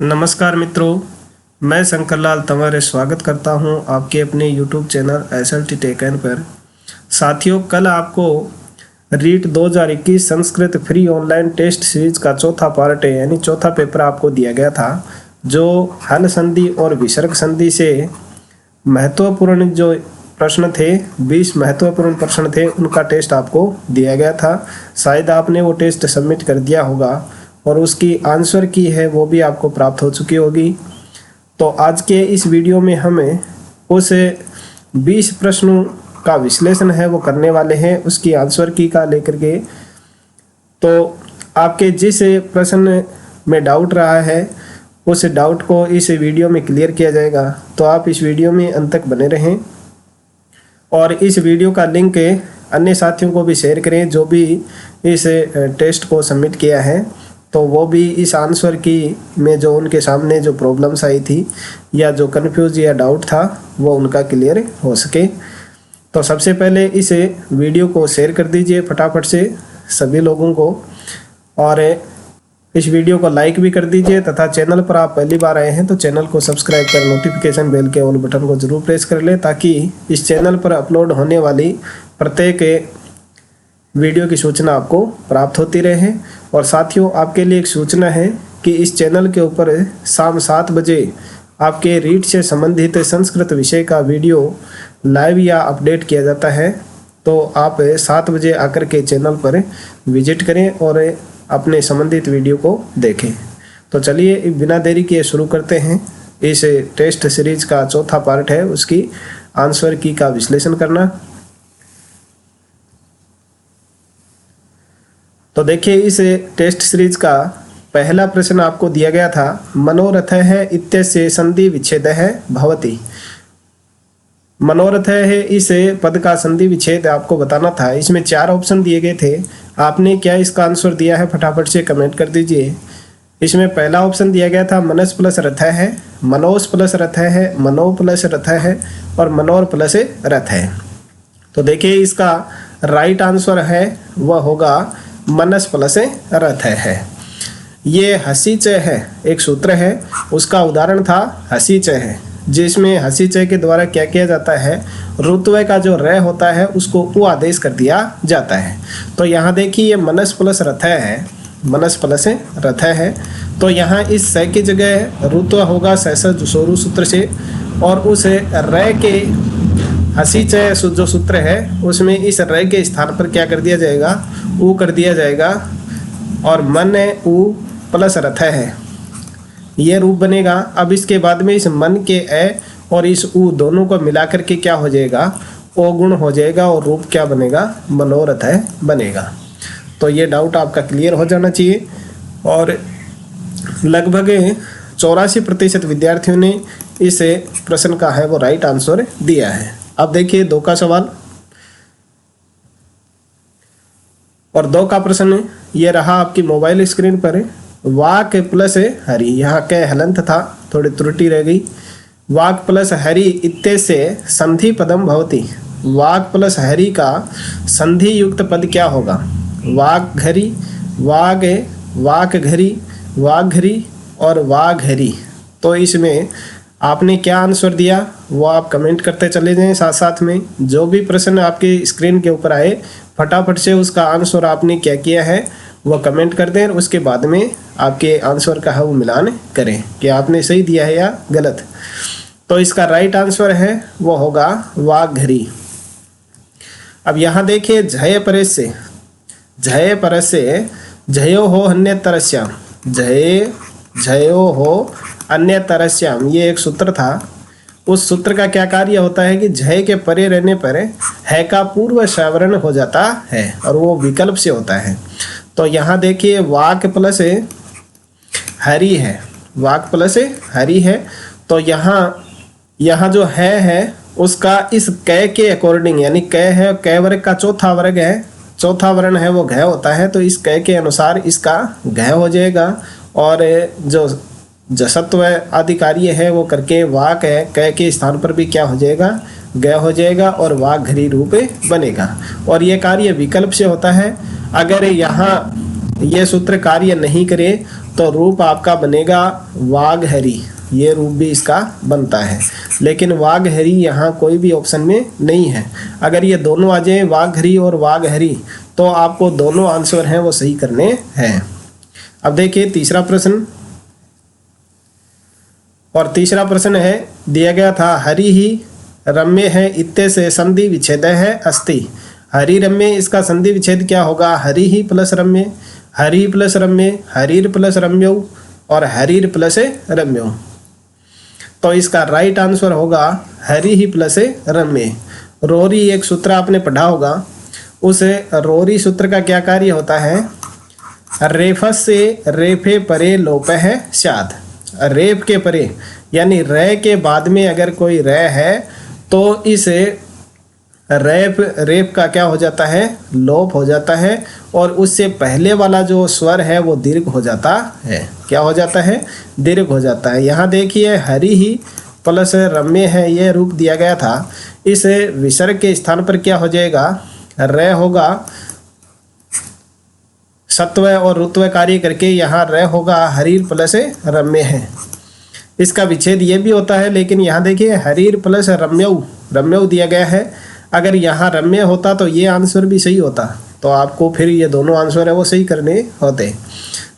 नमस्कार मित्रों, मैं शंकर लाल तंवारे स्वागत करता हूं आपके अपने YouTube channel SLT tech N पर। साथियों, कल आपको REET 2021 Sanskrit free online test series का चौथा पार्ट है, यानी चौथा पेपर आपको दिया गया था, जो हल संधि और विसर्ग संधि से महत्वपूर्ण जो प्रश्न थे, 20 महत्वपूर्ण प्रश्न थे, उनका टेस्ट आपको दिया गया था। शायद आपने वो टेस्ट सबमिट कर दिया होगा और उसकी आंसर की है वो भी आपको प्राप्त हो चुकी होगी। तो आज के इस वीडियो में हमें उस 20 प्रश्नों का विश्लेषण है वो करने वाले हैं, उसकी आंसर की का लेकर के। तो आपके जिस प्रश्न में डाउट रहा है उस डाउट को इस वीडियो में क्लियर किया जाएगा, तो आप इस वीडियो में अंत तक बने रहें और इस वीडियो का लिंक अन्य साथियों को भी शेयर करें जो भी इस टेस्ट को सबमिट किया है, तो वो भी इस आंसर की में जो उनके सामने जो प्रॉब्लम्स आई थी या जो कन्फ्यूज या डाउट था वो उनका क्लियर हो सके। तो सबसे पहले इस वीडियो को शेयर कर दीजिए फटाफट से सभी लोगों को, और इस वीडियो को लाइक भी कर दीजिए, तथा चैनल पर आप पहली बार आए हैं तो चैनल को सब्सक्राइब कर नोटिफिकेशन बेल के ऑल बटन को जरूर प्रेस कर लें, ताकि इस चैनल पर अपलोड होने वाली प्रत्येक वीडियो की सूचना आपको प्राप्त होती रहे। और साथियों, आपके लिए एक सूचना है कि इस चैनल के ऊपर शाम 7 बजे आपके रीट से संबंधित संस्कृत विषय का वीडियो लाइव या अपडेट किया जाता है, तो आप 7 बजे आकर के चैनल पर विजिट करें और अपने संबंधित वीडियो को देखें। तो चलिए बिना देरी किए शुरू करते हैं। इस टेस्ट सीरीज का चौथा पार्ट है उसकी आंसर की का विश्लेषण करना। तो देखिए, इस टेस्ट सीरीज का पहला प्रश्न आपको दिया गया था, मनोरथ है इत्यस्य संधि विच्छेद है भवति। मनोरथ है इस पद का संधि विच्छेद आपको बताना था। इसमें 4 ऑप्शन दिए गए थे, आपने क्या इसका आंसर दिया है फटाफट से कमेंट कर दीजिए। इसमें पहला ऑप्शन दिया गया था मनस प्लस रथ है, मनोस प्लस रथ है, मनो प्लस रथ है और मनोर प्लस रथ है। तो देखिए, इसका राइट आंसर है वह होगा मनस प्लस रथ है। ये हसीचय है, एक सूत्र है, उसका उदाहरण था हसीचय है, जिसमें हसीचय के द्वारा क्या किया जाता है, रुत्व का जो र होता है उसको उ आदेश कर दिया जाता है। तो यहाँ देखिए, ये मनस प्लस रथ है, मनस प्लस रथ है, तो यहाँ इस स की जगह रुत्व होगा सहसज सोरु सूत्र से, और उस र के हसीचय जो सूत्र है उसमें इस र के स्थान पर क्या कर दिया जाएगा, उ कर दिया जाएगा, और मन उ प्लस रथ है, ये रूप बनेगा। अब इसके बाद में इस मन के ए और इस उ दोनों को मिलाकर के क्या हो जाएगा, ओ गुण हो जाएगा, और रूप क्या बनेगा, मनोरथ है बनेगा। तो ये डाउट आपका क्लियर हो जाना चाहिए। और लगभग 84% विद्यार्थियों ने इस प्रश्न का है वो राइट आंसर दिया है। अब देखिए 2 का सवाल, और 2 का प्रश्न ये रहा आपकी मोबाइल स्क्रीन पर। वाक प्लस हरि, यहाँ के हलंत था, थोड़ी त्रुटि रह गई। वाक प्लस हरि इत्यस्य संधि पदम भवति। वाक प्लस हरि का संधि युक्त पद क्या होगा, वाक घरी, वाग, वाक घरी, वाघरी और वाघरी। तो इसमें आपने क्या आंसर दिया वो आप कमेंट करते चले जाएं। साथ साथ में जो भी प्रश्न आपके स्क्रीन के ऊपर आए फटाफट से उसका आंसर आपने क्या किया है वो कमेंट कर दें, उसके बाद में आपके आंसर का है वो मिलान करें कि आपने सही दिया है या गलत। तो इसका राइट आंसर है वो होगा वाघरी। अब यहाँ देखिए, झय परस से, झय परस से झयो हो अन्य तरस्याम, झय झयो हो अन्य तरस्याम, ये एक सूत्र था। उस सूत्र का क्या कार्य होता है कि झय के परे रहने पर है का पूर्व सावरण हो जाता है और वो विकल्प से होता है। तो यहाँ देखिए, वाक प्लस हरि है, वाक प्लस हरि है, तो यहाँ जो है उसका इस कै के अकॉर्डिंग, यानी कै है, कै वर्ग का चौथा वर्ग है, चौथा वर्ण है वो घ होता है, तो इस कै के अनुसार इसका घ हो जाएगा, और जो जसत्व आदि कार्य है वो करके वाक है, कै के स्थान पर भी क्या हो जाएगा, ग हो जाएगा, और वाक घरी रूप बनेगा। और ये कार्य विकल्प से होता है। अगर यहाँ ये सूत्र कार्य नहीं करे तो रूप आपका बनेगा वाघहरी, ये रूप भी इसका बनता है। लेकिन वाघहरी यहाँ कोई भी ऑप्शन में नहीं है। अगर ये दोनों आ जाए वाघहरी और वाघहरी तो आपको दोनों आंसर हैं वो सही करने हैं। अब देखिए तीसरा प्रश्न, और तीसरा प्रश्न है दिया गया था हरि ही रम्य है इत्ते से संधि विच्छेद है अस्ति। हरि रम्य, इसका संधि विच्छेद क्या होगा? हरि ही प्लस रम्य, हरि प्लस रम्य, हरिर प्लस रम्यो और हरिर प्लस रम्यो। तो इसका राइट आंसर होगा हरि ही प्लस रम्य। रोरी एक सूत्र आपने पढ़ा होगा, उस रोरी सूत्र का क्या कार्य होता है? रेफस से रेफे परे लोप है शाद। रेप के परे यानी रे के बाद में अगर कोई रे है तो इस रेप का क्या हो जाता है? लोप हो जाता है और उससे पहले वाला जो स्वर है वो दीर्घ हो जाता है। क्या हो जाता है? दीर्घ हो जाता है। यहाँ देखिए हरि ही प्लस रम्य है, ये रूप दिया गया था। इस विसर्ग के स्थान पर क्या हो जाएगा? रे होगा, सत्व और ऋत्व कार्य करके यहाँ रे होगा, हरीर प्लस रम्य है। इसका विच्छेद ये भी होता है, लेकिन यहाँ देखिए हरीर प्लस रम्यऊ, रम्यऊ दिया गया है। अगर यहाँ रम्य होता तो ये आंसर भी सही होता, तो आपको फिर ये दोनों आंसर है वो सही करने होते।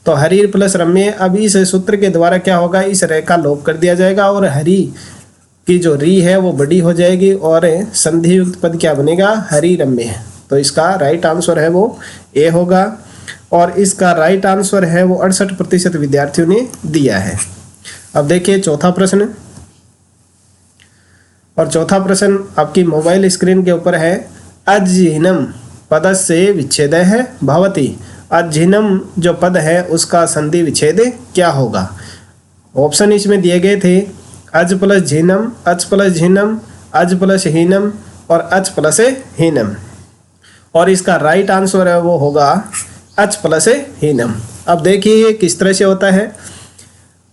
तो हरीर प्लस रम्य, अब इस सूत्र के द्वारा क्या होगा? इस रे का लोप कर दिया जाएगा और हरी की जो री है वो बड़ी हो जाएगी और संधि युक्त पद क्या बनेगा? हरी रम्य। तो इसका राइट आंसर है वो ए होगा और इसका राइट आंसर है वो 68% विद्यार्थियों ने दिया है। अब देखिए चौथा प्रश्न, और चौथा प्रश्न आपकी मोबाइल स्क्रीन के ऊपर है। अज्झिनम पदस्य विच्छेद है भवति। अज्झिनम जो पद है उसका संधि विच्छेद क्या होगा? ऑप्शन इसमें दिए गए थे अज प्लस झिनम, अच प्लस झिनम, अज प्लस हीनम और अच प्लस हीनम, और इसका राइट आंसर है वो होगा अच प्लस हीनम। अब देखिए ये किस तरह से होता है,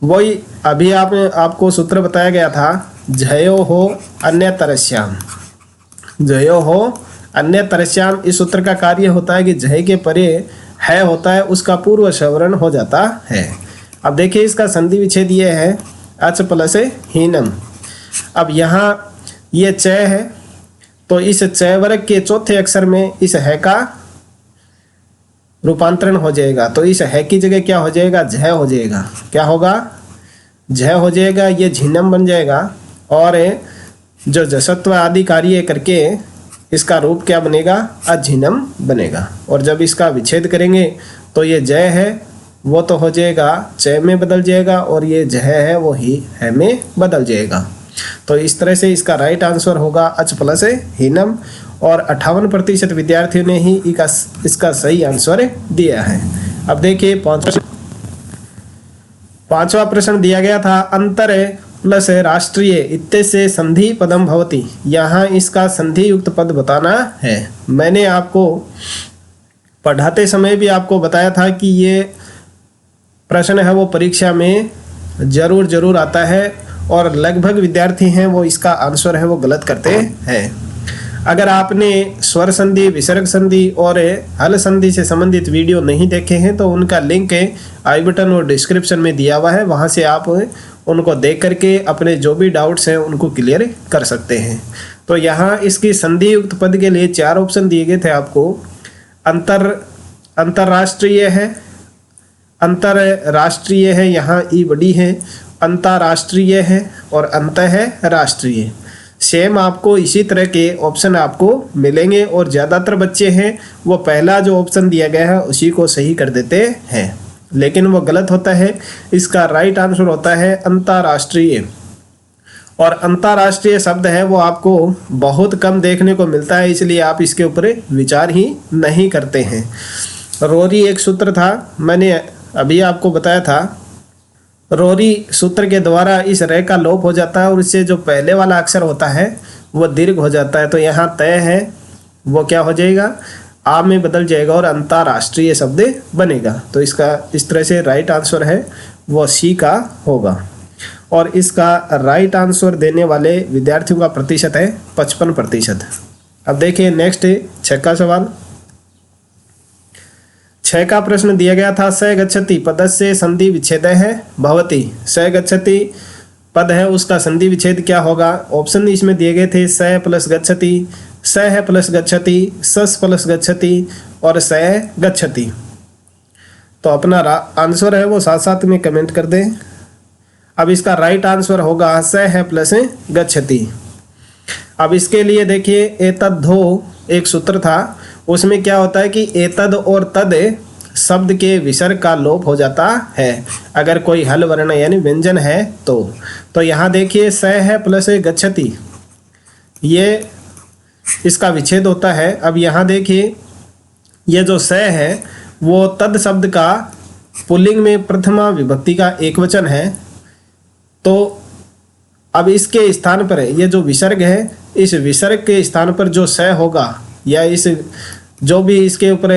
वही अभी आपको सूत्र बताया गया था, जयो हो अन्य तरस्याम, जयो हो अन्य तरस्याम। इस सूत्र का कार्य होता है कि जय के परे है होता है उसका पूर्व सवर्ण हो जाता है। अब देखिए इसका संधि विच्छेद ये है अच प्लस हीनम। अब यहाँ ये च है तो इस च वर्ग के चौथे अक्षर में इस है का रूपांतरण हो जाएगा, तो इस है की जगह क्या हो जाएगा? झ हो जाएगा। क्या होगा? झ हो जाएगा, ये झिनम बन जाएगा और जो जसत्व आदि कार्य करके इसका रूप क्या बनेगा? अझिनम बनेगा। और जब इसका विच्छेद करेंगे तो ये जय है वो तो हो जाएगा च में बदल जाएगा और ये जह है वो ही है में बदल जाएगा। तो इस तरह से इसका राइट आंसर होगा अच प्लस हीनम और 58% विद्यार्थियों ने ही इसका सही आंसर दिया है। अब देखिए पांचवा प्रश्न दिया गया था अंतर प्लस राष्ट्रीय इत्ते से संधि पदम भवति। यहाँ इसका संधि युक्त पद बताना है। मैंने आपको पढ़ाते समय भी आपको बताया था कि ये प्रश्न है वो परीक्षा में जरूर आता है और लगभग विद्यार्थी हैं वो इसका आंसर है वो गलत करते हैं। अगर आपने स्वर संधि, विसर्ग संधि और हल संधि से संबंधित वीडियो नहीं देखे हैं तो उनका लिंक आई बटन और डिस्क्रिप्शन में दिया हुआ है, वहां से आप उनको देख करके अपने जो भी डाउट्स हैं उनको क्लियर कर सकते हैं। तो यहाँ इसकी संधि युक्त पद के लिए 4 ऑप्शन दिए गए थे आपको। अंतरराष्ट्रीय है, अंतरराष्ट्रीय है, यहाँ ई बड़ी है, अंतरराष्ट्रीय है और अंत है राष्ट्रीय। सेम आपको इसी तरह के ऑप्शन आपको मिलेंगे और ज़्यादातर बच्चे हैं वो पहला जो ऑप्शन दिया गया है उसी को सही कर देते हैं, लेकिन वो गलत होता है। इसका राइट आंसर होता है अंतरराष्ट्रीय। और अंतरराष्ट्रीय शब्द है वो आपको बहुत कम देखने को मिलता है, इसलिए आप इसके ऊपर विचार ही नहीं करते हैं। रोरी एक सूत्र था, मैंने अभी आपको बताया था। रोरी सूत्र के द्वारा इस रे का लोप हो जाता है और इससे जो पहले वाला अक्षर होता है वो दीर्घ हो जाता है। तो यहाँ तय है वो क्या हो जाएगा? आ में बदल जाएगा और अंतरराष्ट्रीय शब्द बनेगा। तो इसका इस तरह से राइट आंसर है वो सी का होगा। और इसका राइट आंसर देने वाले विद्यार्थियों का प्रतिशत है 55%। अब देखिए नेक्स्ट 6 का सवाल। 6 का प्रश्न दिया गया था, स गच्छति पदस्य संधि विच्छेदः भवति। स गच्छति पद है उसका संधि विच्छेद क्या होगा? ऑप्शन इसमें दिए गए थे, स प्लस गच्छति, स है प्लस गच्छति, सस प्लस गच्छति और स गच्छति। तो अपना आंसर है वो साथ साथ में कमेंट कर दें। अब इसका राइट आंसर होगा स है प्लस गच्छति। अब इसके लिए देखिए, एतद्धो एक सूत्र था, उसमें क्या होता है कि एतद और तद शब्द के विसर्ग का लोप हो जाता है अगर कोई हल वर्ण यानी व्यंजन है तो यहाँ देखिए स है प्लस गच्छति, ये इसका विच्छेद होता है। अब यहाँ देखिए ये जो स है वो तद शब्द का पुल्लिंग में प्रथमा विभक्ति का एक वचन है, तो अब इसके स्थान पर ये जो विसर्ग है, इस विसर्ग के स्थान पर जो स होगा या इस जो भी इसके ऊपर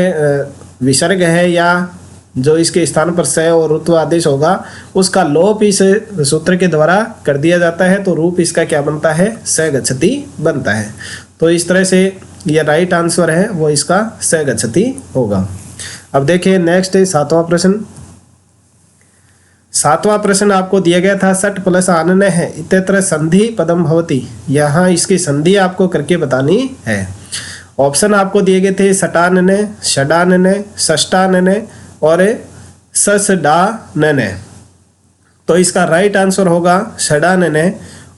विसर्ग है या जो इसके स्थान पर स और ऋत्व आदेश होगा उसका लोप इस सूत्र के द्वारा कर दिया जाता है, तो रूप इसका क्या बनता है? स गच्छति बनता है। तो इस तरह से यह राइट आंसर है वो इसका स गच्छति होगा। अब देखिए नेक्स्ट है 7वां प्रश्न। 7वां प्रश्न आपको दिया गया था, सट प्लस आनने है इत्यत्र संधि पदम भवति। यहाँ इसकी संधि आपको करके बतानी है। ऑप्शन आपको दिए गए थे, सटानने, षडानने, षष्टानने और ससडानने। तो इसका राइट आंसर होगा षडानने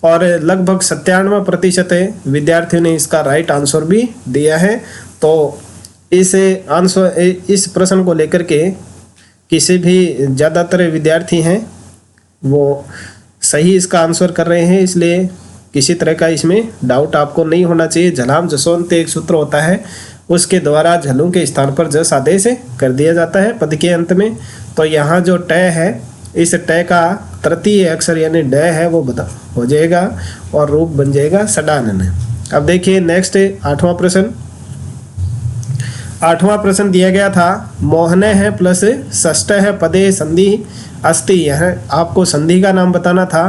और लगभग 97% विद्यार्थियों ने इसका राइट आंसर भी दिया है। तो इस प्रश्न को लेकर के किसी भी ज़्यादातर विद्यार्थी हैं वो सही इसका आंसर कर रहे हैं, इसलिए किसी तरह का इसमें डाउट आपको नहीं होना चाहिए। झलाम जसवंत एक सूत्र होता है, उसके द्वारा झलों के स्थान पर जस आदेश कर दिया जाता है पद के अंत में। तो यहाँ जो ट है, इस ट का तृतीय अक्षर यानी ड है वो बता हो जाएगा और रूप बन जाएगा सडानन। अब देखिए नेक्स्ट 8वां प्रश्न। 8वां प्रश्न दिया गया था, मोहने है प्लस षष्ठ है पदे संधि अस्ति। यह आपको संधि का नाम बताना था।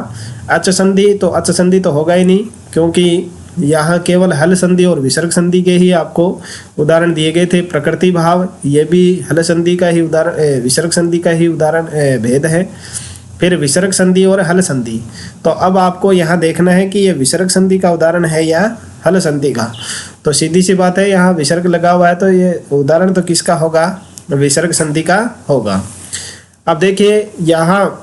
अच संधि तो होगा ही नहीं, क्योंकि यहाँ केवल हल संधि और विसर्ग संधि के ही आपको उदाहरण दिए गए थे। प्रकृति भाव ये भी हल संधि का ही उदाहरण, विसर्ग संधि का ही उदाहरण भेद है। फिर विसर्ग संधि और हल संधि। तो अब आपको यहाँ देखना है कि ये विसर्ग संधि का उदाहरण है या हल संधि का। तो सीधी सी बात है, यहाँ विसर्ग लगा हुआ है तो ये उदाहरण तो किसका होगा? विसर्ग संधि का होगा। अब देखिए यहाँ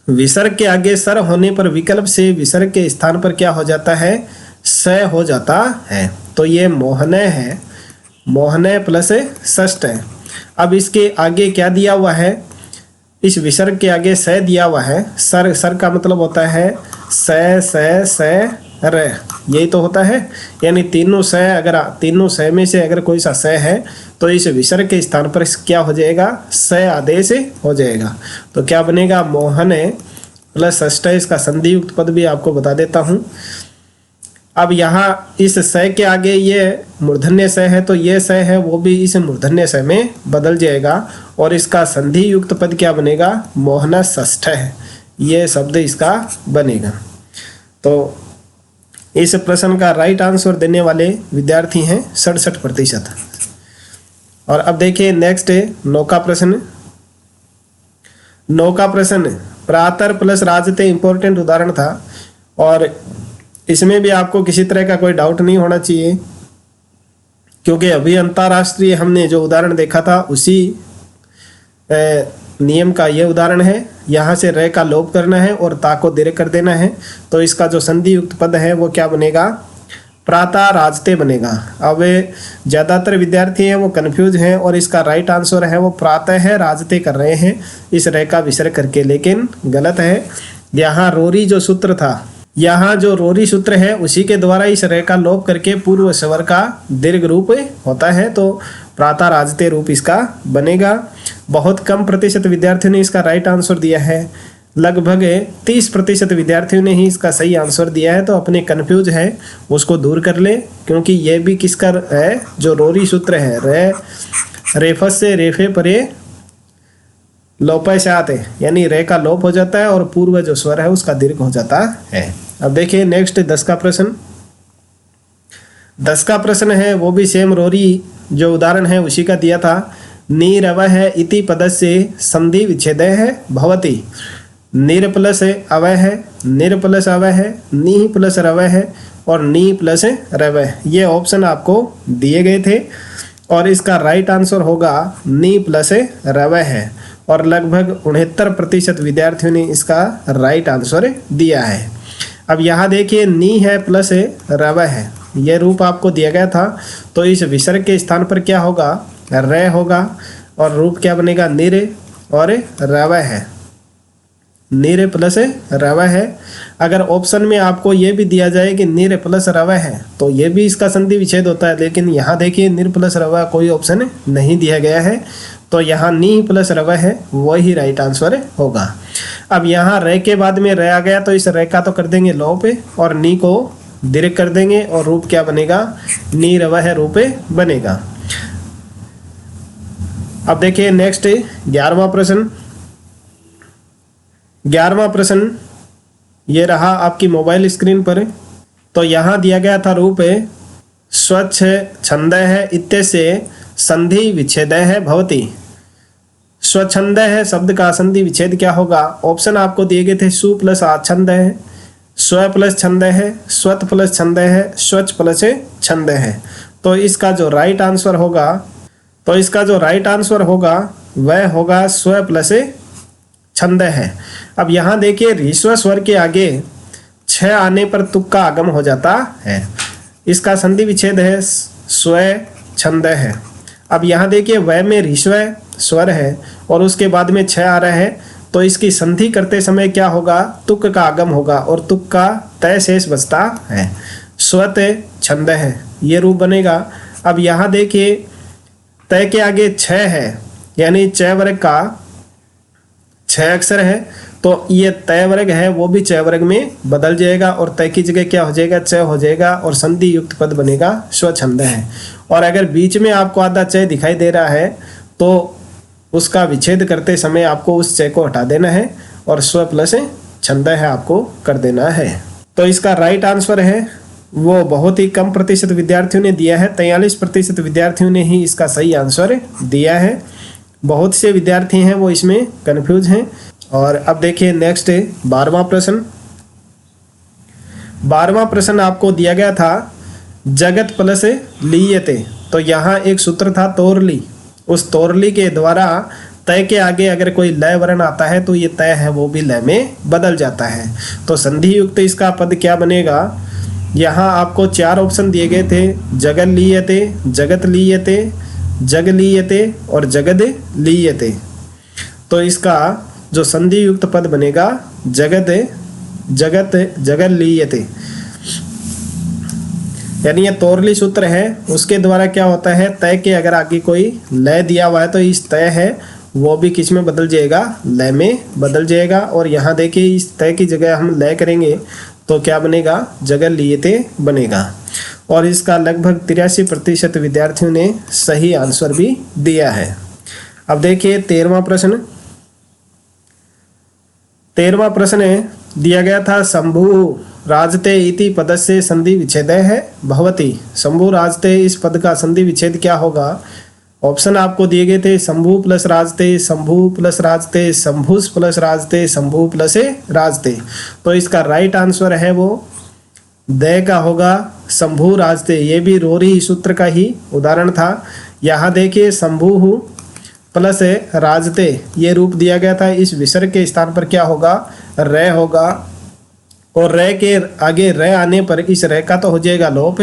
विसर्ग के आगे सर होने पर विकल्प से विसर्ग के स्थान पर क्या हो जाता है? स हो जाता है। तो ये मोहने है, मोहने प्लस षष्ठ है। अब इसके आगे क्या दिया हुआ है? इस विसर्ग के आगे स दिया हुआ है। सर का मतलब होता है स र, यही तो होता है। यानी तीनों स में से अगर कोई सा स है तो इस विसर्ग के स्थान पर क्या हो जाएगा? स आदेश हो जाएगा। तो क्या बनेगा? मोहने प्लस षष्ठ। इसका संधि युक्त पद भी आपको बता देता हूँ। अब यहाँ इस स के आगे ये मूर्धन्य स है, तो ये स है वो भी इस मूर्धन्य स में बदल जाएगा और इसका संधि युक्त पद क्या बनेगा? मोहना षष्ठ है, ये शब्द इसका बनेगा। तो इस प्रश्न का राइट आंसर देने वाले विद्यार्थी हैं 67%। और अब देखिए नेक्स्ट है 9 का प्रश्न। 9 का प्रश्न प्रातर प्लस राजते इंपॉर्टेंट उदाहरण था और इसमें भी आपको किसी तरह का कोई डाउट नहीं होना चाहिए, क्योंकि अभी अंतर्राष्ट्रीय हमने जो उदाहरण देखा था उसी नियम का ये उदाहरण है। यहाँ से र का लोप करना है और ता को दीर्घ कर देना है। तो इसका जो संधि युक्त पद है वो क्या बनेगा? प्राता राजते बनेगा। अब ज़्यादातर विद्यार्थी हैं वो कंफ्यूज हैं और इसका राइट आंसर है वो प्रातः है राजते कर रहे हैं इस र का विसर्ग करके, लेकिन गलत है। यहाँ रोरी जो सूत्र था, यहाँ जो रोरी सूत्र है उसी के द्वारा इस र का लोप करके पूर्व स्वर का दीर्घ रूप होता है, तो प्राता राजते रूप इसका बनेगा। बहुत कम प्रतिशत विद्यार्थियों ने इसका राइट आंसर दिया है, लगभग 30% विद्यार्थियों ने ही इसका सही आंसर दिया है। तो अपने कंफ्यूज है उसको दूर कर ले, क्योंकि ये भी किसका है? जो रोरी सूत्र है, रेफस से रेफे परे लोपय से आते, यानी रे का लोप हो जाता है और पूर्व जो स्वर है उसका दीर्घ हो जाता है। अब देखिए नेक्स्ट 10 का प्रश्न। 10 का प्रश्न है वो भी सेम रोरी जो उदाहरण है उसी का दिया था। नीरवः इति पदस्य संधि विच्छेदः भवति। निर प्लस अवः, निर प्लस अवः, नी प्लस रवः और नी प्लस रवः, ये ऑप्शन आपको दिए गए थे और इसका राइट आंसर होगा नी प्लस रवः है और लगभग 69% विद्यार्थियों ने इसका राइट आंसर दिया है। अब यहाँ देखिए नी है प्लस रवः है, ये रूप आपको दिया गया था, तो इस विसर्ग के स्थान पर क्या होगा, र होगा और रूप क्या बनेगा, निर और रवः है, निर प्लस रवः है। अगर ऑप्शन में आपको ये भी दिया जाए कि निर प्लस रवः है तो ये भी इसका संधि विच्छेद होता है, लेकिन यहाँ देखिए निर प्लस रवः कोई ऑप्शन नहीं दिया गया है, तो यहाँ नी प्लस रवः है वही राइट आंसर होगा। अब यहाँ र के बाद में र आ गया तो इस र का तो कर देंगे लोप और नी को दीर्घ कर देंगे और रूप क्या बनेगा, नी रवः रूप बनेगा। अब देखिए नेक्स्ट 11वां प्रश्न। 11वां प्रश्न ये रहा आपकी मोबाइल स्क्रीन पर। तो यहाँ दिया गया था रूप स्वच्छ छंदः इत्यस्य संधि विच्छेदः भवति। स्वच्छंदः शब्द का संधि विच्छेद क्या होगा, ऑप्शन आपको दिए गए थे सु प्लस आच्छंदः, स्व प्लस छंदः, स्वत प्लस छंदः, स्वच्छ प्लस छंदः। तो इसका जो राइट आंसर होगा वह होगा स्व प्लस छंदः। अब यहाँ देखिए ऋस्व स्वर के आगे छ आने पर तुक का आगम हो जाता है, इसका संधि विच्छेद है स्व छंदः। अब यहाँ देखिए वह में ऋस्व स्वर है और उसके बाद में छ आ रहा है, तो इसकी संधि करते समय क्या होगा, तुक का आगम होगा और तुक का तय शेष बचता है, स्वत छंदः ये रूप बनेगा। अब यहाँ देखिए तय के आगे छ है, यानी च वर्ग का 6 अक्षर है, तो ये तय वर्ग है वो भी च वर्ग में बदल जाएगा और तय की जगह क्या हो जाएगा, च हो जाएगा और संधि युक्त पद बनेगा स्वच्छंदः। और अगर बीच में आपको आधा च दिखाई दे रहा है तो उसका विच्छेद करते समय आपको उस च को हटा देना है और स्व प्लस छंदः आपको कर देना है। तो इसका राइट आंसर है वो बहुत ही कम प्रतिशत विद्यार्थियों ने दिया है, 43% विद्यार्थियों ने ही इसका सही आंसर दिया है। बहुत से विद्यार्थी हैं वो इसमें कंफ्यूज हैं। और अब देखिए नेक्स्ट 12वां प्रश्न। 12वां प्रश्न आपको दिया गया था जगत प्लस लीयते। तो यहाँ एक सूत्र था तोरली, उस तोरली के द्वारा तय के आगे अगर कोई लय वर्ण आता है तो ये तय है वो भी लय में बदल जाता है। तो संधि युक्त इसका पद क्या बनेगा, यहाँ आपको 4 ऑप्शन दिए गए थे, जगल लीयते, जगत लीयते, जग लीयते और जगद लीयते। तो इसका जो संधि युक्त पद बनेगा जगत जगल लीयते, यानी ये तोरली सूत्र है, उसके द्वारा क्या होता है, तय के अगर आगे कोई लय दिया हुआ है तो इस तय है वो भी किस में बदल जाएगा, लय में बदल जाएगा। और यहाँ देखिए इस तय की जगह हम लय करेंगे तो क्या बनेगा, जगल लीयते बनेगा। और इसका लगभग 83% विद्यार्थियों ने सही आंसर भी दिया है। अब देखिए 13वां प्रश्न। 13वां प्रश्न दिया गया था शंभु राजते इति पदस्य संधि विच्छेदः भवति। शंभु राजते इस पद का संधि विच्छेद क्या होगा, ऑप्शन आपको दिए गए थे शंभु प्लस राजते, शंभु प्लस राजते, शंभुस प्लस राजते, शंभु प्लस राजते। तो इसका राइट आंसर है वो दय का होगा शंभु राजते। ये भी रोरी सूत्र का ही उदाहरण था। यहाँ देखिए शंभु प्लस राजते ये रूप दिया गया था, इस विसर्ग के स्थान पर क्या होगा, र होगा और र के आगे र आने पर इस र का तो हो जाएगा लोप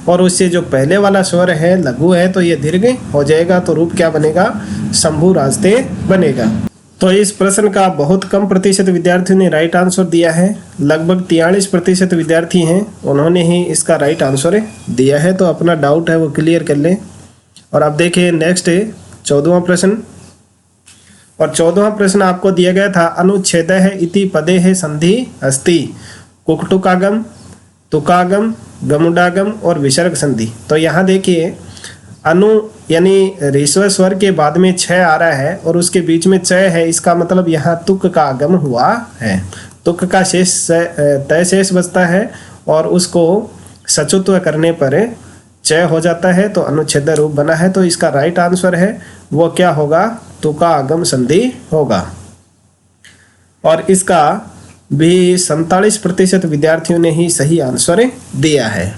और उससे जो पहले वाला स्वर है लघु है तो ये दीर्घ हो जाएगा, तो रूप क्या बनेगा, शंभु राजते बनेगा। तो इस प्रश्न का बहुत कम प्रतिशत विद्यार्थियों ने राइट आंसर दिया है, लगभग 43% विद्यार्थी हैं उन्होंने ही इसका राइट आंसर दिया है। तो अपना डाउट है वो क्लियर कर लें। और अब देखिए नेक्स्ट 14वां प्रश्न। और 14वां प्रश्न आपको दिया गया था अनुच्छेदः इति पदेः संधि अस्ति कुक्टुकागम, तुकागम, गमुडागम और विसर्ग संधि। तो यहाँ देखिए अनु यानी ऋस्व स्वर के बाद में छ आ रहा है और उसके बीच में च है, इसका मतलब यहाँ तुक का आगम हुआ है, तुक का शेष तय शेष बचता है और उसको सचुत्व करने पर च हो जाता है तो अनुच्छेद रूप बना है। तो इसका राइट आंसर है वो क्या होगा, तुका आगम संधि होगा। और इसका भी 47% विद्यार्थियों ने ही सही आंसर दिया है।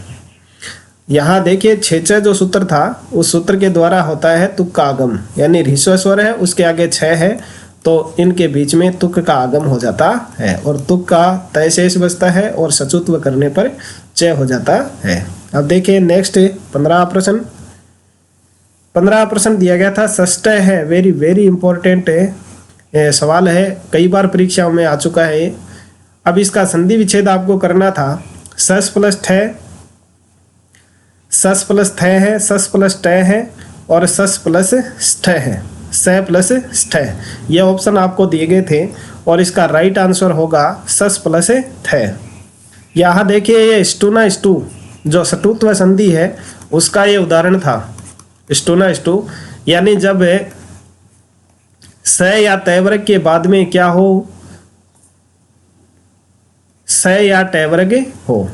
यहाँ देखिए छेच जो सूत्र था उस सूत्र के द्वारा होता है तुक का आगम, यानी ह्रस्व स्वर है उसके आगे छ है तो इनके बीच में तुक का आगम हो जाता है और तुक का तय शेष बचता है और सचुत्व करने पर च हो जाता है। अब देखिए नेक्स्ट 15 प्रश्न दिया गया था। षष्ठ है, वेरी वेरी इंपॉर्टेंट सवाल है, कई बार परीक्षाओं में आ चुका है। अब इसका संधि विच्छेद आपको करना था। सस प्लस ठ, सस प्लस थ है, सस प्लस ट है और सस प्लस स्ठ है, स प्लस स्ठ। ये ऑप्शन आपको दिए गए थे और इसका राइट आंसर होगा सस प्लस थ। यहाँ देखिए ये स्टूना स्टू जो सटुत्व संधि है उसका ये उदाहरण था। स्टूना स्टू यानी जब स या तय वर्ग के बाद में क्या हो, स या ट वर्ग हो,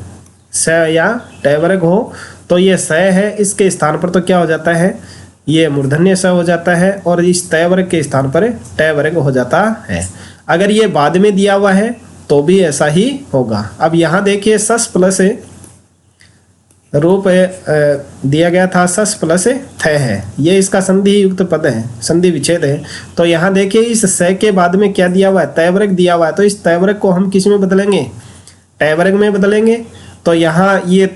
स या ट वर्ग हो तो ये स है, इसके स्थान पर तो क्या हो जाता है, ये मूर्धन्य स हो जाता है और इस तय वर्ग के स्थान पर ट वर्ग हो जाता है। अगर ये बाद में दिया हुआ है तो भी ऐसा ही होगा। अब यहाँ देखिए सस प्लस रूप दिया गया था, सस प्लस थ है, ये इसका संधि युक्त पद है, संधि विच्छेद है। तो यहाँ देखिए इस स के बाद में क्या दिया हुआ है, तय वर्ग दिया हुआ है। तो इस तय वर्ग को हम किस में बदलेंगे, ट वर्ग में बदलेंगे। तो यहाँ ये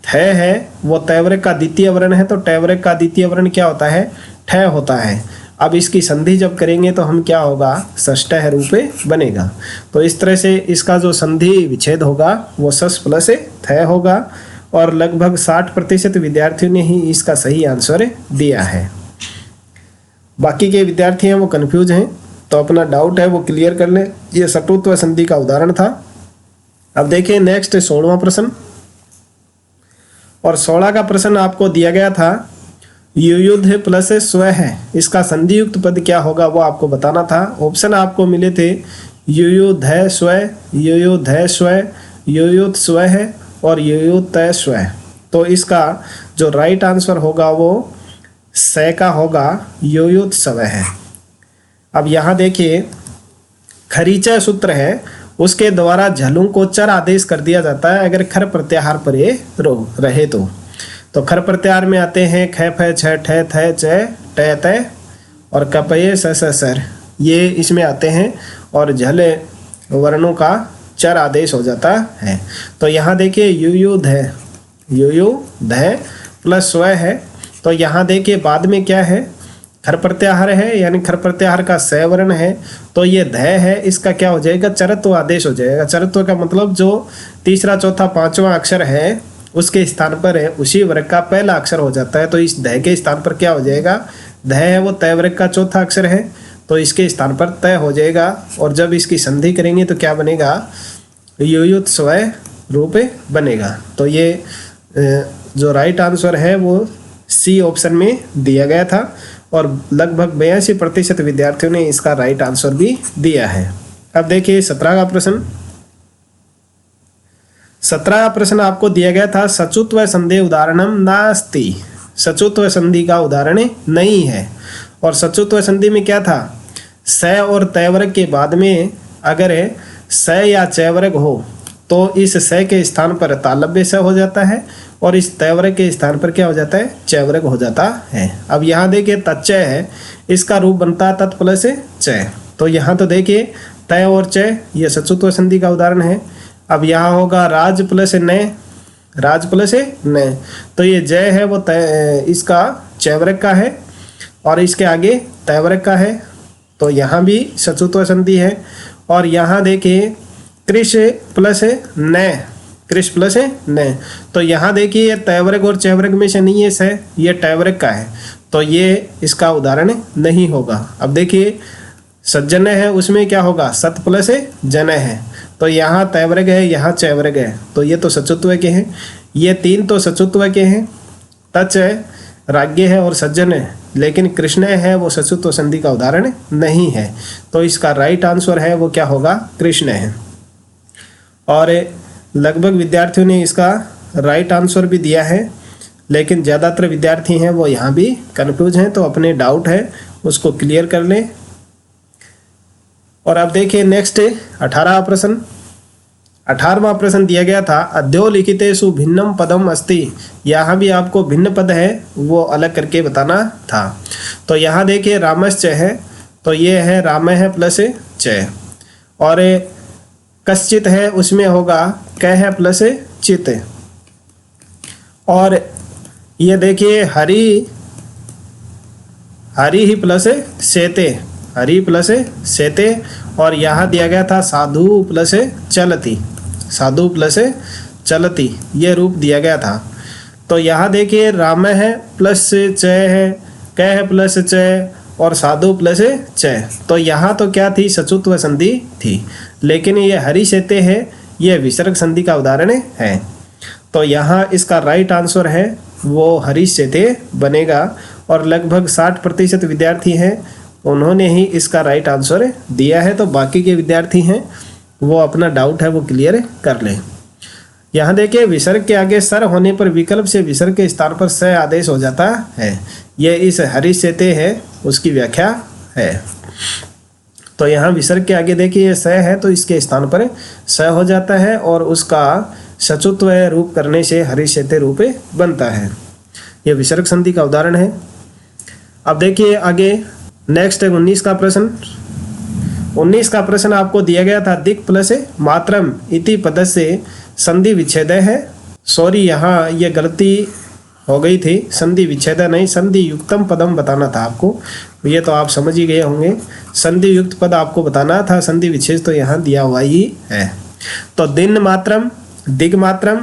थ है वो तय वर्ग का द्वितीय वर्ण है, तो ट वर्ग का द्वितीय वर्ण क्या होता है, ठ होता है। अब इसकी संधि जब करेंगे तो हम क्या होगा, षष्ठ रूप बनेगा। तो इस तरह से इसका जो संधि विच्छेद होगा वो सस प्लस थ होगा और लगभग 60% विद्यार्थियों ने ही इसका सही आंसर दिया है। बाकी के विद्यार्थी हैं वो कंफ्यूज हैं, तो अपना डाउट है वो क्लियर कर लें। ये सटुत्व संधि का उदाहरण था। अब देखिए नेक्स्ट 16वां प्रश्न, और 16 का प्रश्न आपको दिया गया था युयुध प्लस स्व है, इसका संधि युक्त पद क्या होगा वो आपको बताना था। ऑप्शन आपको मिले थे युयुध स्व, युयुध स्व, युयुध स्व है और युयुध स्व। तो इसका जो राइट आंसर होगा वो स का होगा, युयुध स्व है। अब यहाँ देखिए खरीचय सूत्र है, उसके द्वारा झलुंग को चर आदेश कर दिया जाता है अगर खर प्रत्याहार पर ये रहे तो खर प्रत्याहार में आते हैं ख फ छ ठ थ च ट त और कपये स सर, ये इसमें आते हैं और झल वर्णों का चर आदेश हो जाता है। तो यहाँ देखिए युयुध है, युयुध प्लस स्व है। तो यहाँ देखिए बाद में क्या है, खर प्रत्याहार है, यानी खर प्रत्याहार का स वर्ण है। तो ये ध है, इसका क्या हो जाएगा, चरत्व आदेश हो जाएगा। चरत्व का मतलब जो तीसरा चौथा पांचवा अक्षर है उसके स्थान पर है उसी वर्ग का पहला अक्षर हो जाता है। तो इस ध के स्थान पर क्या हो जाएगा, ध है वो तय वर्ग का चौथा अक्षर है तो इसके स्थान पर तय हो जाएगा। और जब इसकी संधि करेंगे तो क्या बनेगा, युयुध स्व रूप बनेगा। तो ये जो राइट आंसर है वो सी ऑप्शन में दिया गया था और लगभग 82% विद्यार्थियों ने इसका राइट आंसर भी दिया है। अब देखिए 17 का प्रश्न, 17 प्रश्न आपको दिया गया था सचुत्व संधि उदाहरणम नास्ति, सचुत्व संधि का उदाहरण नहीं है। और सचुत्व संधि में क्या था, स और तय वर्ग के बाद में अगर स या च वर्ग हो तो इस स के स्थान पर तालव्य स हो जाता है और इस तय वर्ग के स्थान पर क्या हो जाता है, च वर्ग हो जाता है। अब यहाँ देखिए तच्च है, इसका रूप बनता है तत् प्लस च। तो यहाँ तो देखिए तय और च ये सचुत्व संधि का उदाहरण है। अब यहाँ होगा राज प्लस न, राज प्लस न। तो ये जय है वो तय इसका च वर्ग का है और इसके आगे तय वर्ग का है। तो यहाँ भी सचुत्व संधि है। और यहाँ देखिए कृष प्लस न, कृष प्लस न। तो यहाँ देखिए ये तय वर्ग और च वर्ग में से नहीं है स, ये तय वर्ग का है तो ये इसका उदाहरण नहीं होगा। अब देखिए सज्जन है, उसमें क्या होगा, सत प्लस जन है। तो यहाँ तय वर्ग है, यहाँ च वर्ग है, तो ये तो सचुत्व के हैं। ये तीन तो सचुत्व के हैं, तच है, राज्ञ है और सज्जन है। लेकिन कृष्ण है वो सचुत्व संधि का उदाहरण नहीं है। तो इसका राइट आंसर है वो क्या होगा, कृष्ण है। और लगभग विद्यार्थियों ने इसका राइट आंसर भी दिया है। लेकिन ज़्यादातर विद्यार्थी हैं वो यहाँ भी कन्फ्यूज हैं, तो अपने डाउट है उसको क्लियर कर लें। और अब देखिए नेक्स्ट 18वां प्रश्न। 18वां प्रश्न दिया गया था अध्योलिखितेषु भिन्नम पदम अस्ति। यहाँ भी आपको भिन्न पद है वो अलग करके बताना था। तो यहाँ देखिए रामश्च है, तो ये है राम है प्लस च, और कश्चित है उसमें होगा क है प्लस चित, और ये देखिए हरि ही प्लस सेते, हरि प्लस सेते, और यहाँ दिया गया था साधु प्लस चलती, साधु प्लस चलती, ये रूप दिया गया था। तो यहाँ देखिए राम है प्लस च है, क है प्लस च, और साधु प्लस च, तो यहाँ तो क्या थी, सचुत्व संधि थी, लेकिन ये हरि सेते है, ये विसर्ग संधि का उदाहरण है। तो यहाँ इसका राइट आंसर है वो हरि सेते बनेगा, और लगभग 60% विद्यार्थी हैं उन्होंने ही इसका राइट आंसर दिया है। तो बाकी के विद्यार्थी हैं वो अपना डाउट है वो क्लियर कर लें। यहाँ देखिए विसर्ग के आगे सर होने पर विकल्प से विसर्ग के स्थान पर स आदेश हो जाता है, ये इस हरि सेते है उसकी व्याख्या है। तो यहाँ विसर्ग के आगे देखिए स है तो इसके स्थान पर स हो जाता है, और उसका सचुत्व रूप करने से हरि सेते रूप बनता है। ये विसर्ग संधि का उदाहरण है। अब देखिए आगे नेक्स्ट 19 का प्रश्न। 19 का प्रश्न आपको दिया गया था दिक् प्लस मात्रम इति पद से संधि विच्छेद है। सॉरी, यहाँ ये गलती हो गई थी, संधि विच्छेद नहीं, संधि युक्तम पदम बताना था आपको, ये तो आप समझ ही गए होंगे। संधि युक्त पद आपको बताना था, संधि विच्छेद तो यहाँ दिया हुआ ही है। तो दिन मात्रम, दिग मात्रम,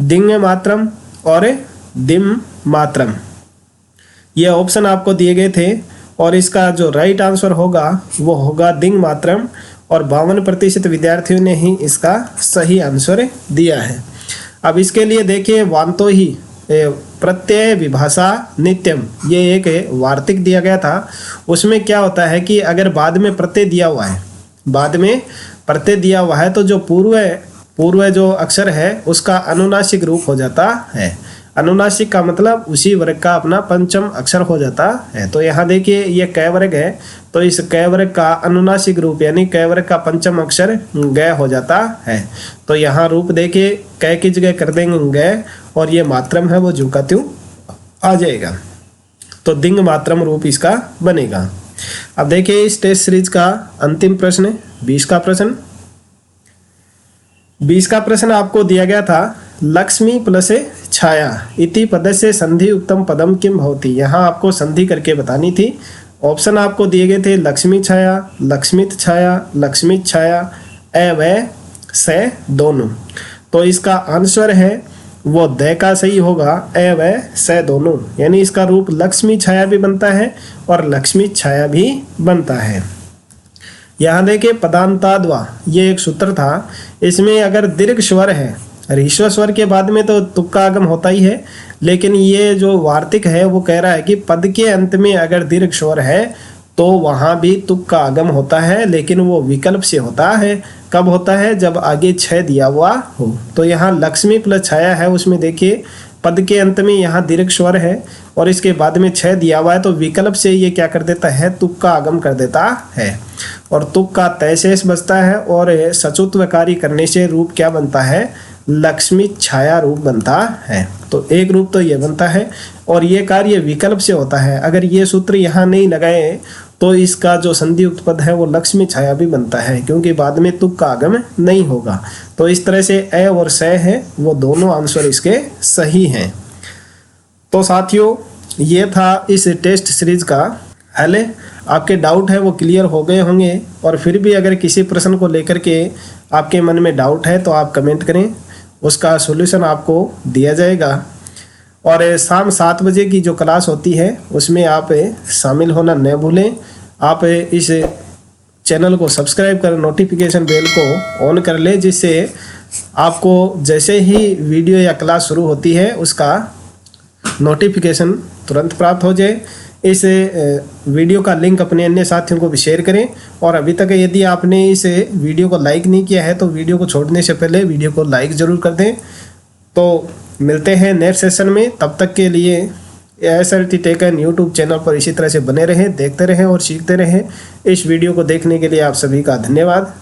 दिंग मात्रम और दिम मात्रम, ये ऑप्शन आपको दिए गए थे, और इसका जो राइट आंसर होगा वो होगा दिंग मात्रम, और 52% विद्यार्थियों ने ही इसका सही आंसर दिया है। अब इसके लिए देखिए वांतो ही प्रत्यय विभाषा नित्यम, ये एक वार्तिक दिया गया था। उसमें क्या होता है कि अगर बाद में प्रत्यय दिया हुआ है, बाद में प्रत्यय दिया हुआ है, तो जो पूर्व जो अक्षर है उसका अनुनासिक रूप हो जाता है। अनुनासिक का मतलब उसी वर्ग का अपना पंचम अक्षर हो जाता है। तो यहाँ देखिए ये क वर्ग है, तो इस क वर्ग का अनुनासिक रूप यानी क वर्ग का पंचम अक्षर ग हो जाता है। तो यहाँ रूप देखिए क की जगह कर देंगे ग, और ये मात्रम है वो ज्यों का त्यों आ जाएगा। तो दिंग मात्रम रूप इसका बनेगा। अब देखिए इस टेस्ट सीरीज का अंतिम प्रश्न 20 का प्रश्न। 20 का प्रश्न आपको दिया गया था लक्ष्मी प्लस छाया इति पद से संधि उत्तम पदम किम भवति। यहाँ आपको संधि करके बतानी थी। ऑप्शन आपको दिए गए थे लक्ष्मी छाया, लक्ष्मित छाया, लक्ष्मित छाया, ए व से दोनों। तो इसका आंसर है वो द का सही होगा, ए व से दोनों, यानी इसका रूप लक्ष्मी छाया भी बनता है और लक्ष्मी छाया भी बनता है। यहाँ देखिए पदांताद्वा, ये एक सूत्र था, इसमें अगर दीर्घ स्वर है, ह्रस्व स्वर के बाद में तो तुक्का आगम होता ही है, लेकिन ये जो वार्तिक है वो कह रहा है कि पद के अंत में अगर दीर्घ स्वर है तो वहाँ भी तुक्का आगम होता है, लेकिन वो विकल्प से होता है। कब होता है? जब आगे छह दिया हुआ हो। तो यहाँ लक्ष्मी प्लस छाया है, उसमें देखिए पद के अंत में यहाँ दीर्घ स्वर है और इसके बाद में छह दिया हुआ है, तो विकल्प से ये क्या कर देता है? तुक्का आगम कर देता है, और तुक्का तय शेष बचता है, और सचुत्व कार्य करने से रूप क्या बनता है? लक्ष्मी छाया रूप बनता है। तो एक रूप तो ये बनता है, और ये कार्य विकल्प से होता है। अगर ये सूत्र यहाँ नहीं लगाए तो इसका जो संधि युक्त पद है वो लक्ष्मी छाया भी बनता है, क्योंकि बाद में तुक्का आगम नहीं होगा। तो इस तरह से ए और स है वो दोनों आंसर इसके सही हैं। तो साथियों ये था इस टेस्ट सीरीज का हल। आपके डाउट है वो क्लियर हो गए होंगे, और फिर भी अगर किसी प्रश्न को लेकर के आपके मन में डाउट है तो आप कमेंट करें, उसका सॉल्यूशन आपको दिया जाएगा। और शाम 7 बजे की जो क्लास होती है उसमें आप शामिल होना न भूलें। आप इस चैनल को सब्सक्राइब कर नोटिफिकेशन बेल को ऑन कर लें, जिससे आपको जैसे ही वीडियो या क्लास शुरू होती है उसका नोटिफिकेशन तुरंत प्राप्त हो जाए। इस वीडियो का लिंक अपने अन्य साथियों को भी शेयर करें, और अभी तक यदि आपने इस वीडियो को लाइक नहीं किया है तो वीडियो को छोड़ने से पहले वीडियो को लाइक ज़रूर कर दें। तो मिलते हैं नेक्स्ट सेशन में। तब तक के लिए SLT tech N YouTube channel पर इसी तरह से बने रहें, देखते रहें और सीखते रहें। इस वीडियो को देखने के लिए आप सभी का धन्यवाद।